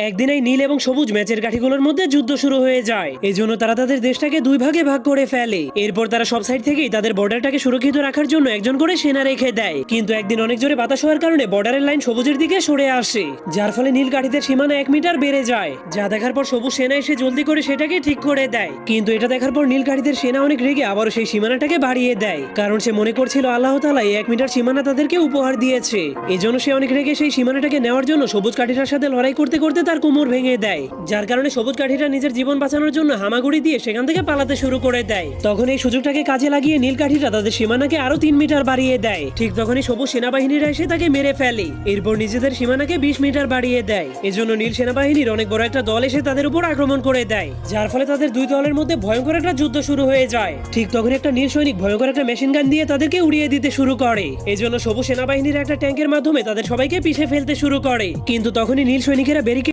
একদিন এই নীল এবং সবুজ ম্যাচের কাঠিগুলোর মধ্যে যুদ্ধ শুরু হয়ে যায়। এই জন্য তারা তাদের দেশটাকে দুই ভাগে ভাগ করে ফেলে। এরপর তারা সব সাইড থেকেই তাদের বর্ডারটাকে সুরক্ষিত রাখার জন্য একজন করে সেনা রেখে দেয়। কিন্তু একদিন অনেক জোরে বাতাস হওয়ার কারণে বর্ডারের লাইন সবুজের দিকে সরে আসে, যার ফলে নীল কাঠিদের সীমানা 1 মিটার বেড়ে যায়। যা দেখার পর সবুজ সেনা এসে জলদি করে সেটাকে ঠিক করে দেয়। কিন্তু এটা দেখার পর নীল কাঠিদের সেনা অনেক রেগে আবারও সেই সীমানাটাকে বাড়িয়ে দেয়, কারণ সে মনে করছিল আল্লাহ তাআলা এই 1 মিটার সীমানা তাদেরকে উপহার দিয়েছে। এজন্য সে অনেক রেগে সেই সীমানাটাকে নেওয়ার জন্য সবুজ কাঠিটার সাথে লড়াই করতে করতে তার কোমর ভেঙে দেয়, যার কারণে সবুজ কাঠিটা নিজের জীবন বাঁচানোর জন্য হামাগুড়ি দিয়ে সেখান থেকে পালাতে শুরু করে দেয়। তখন এই সুযোগটাকে কাজে লাগিয়ে নীল কাঠিটা তাদের সীমানাকে আরো 3 মিটার বাড়িয়ে দেয়। ঠিক তখনই সবুজ সেনাবাহিনীরা এসে তাকে মেরে ফেলে। এরপর নিজেদের সীমানাকে 20 মিটার বাড়িয়ে দেয়। এজন্য নীল সেনাবাহিনীর অনেক বড় একটা দল এসে তাদের উপর আক্রমণ করে দেয়, যার ফলে তাদের দুই দলের মধ্যে ভয়ঙ্কর একটা যুদ্ধ শুরু হয়ে যায়। ঠিক তখন একটা নীল সৈনিক ভয়ঙ্কর একটা মেশিন গান দিয়ে তাদেরকে উড়িয়ে দিতে শুরু করে। এজন্য সবুজ সেনাবাহিনীর একটা ট্যাঙ্কের মাধ্যমে তাদের সবাইকে পিষে ফেলতে শুরু করে। কিন্তু তখনই নীল সৈনিকেরা ব্যারিকেড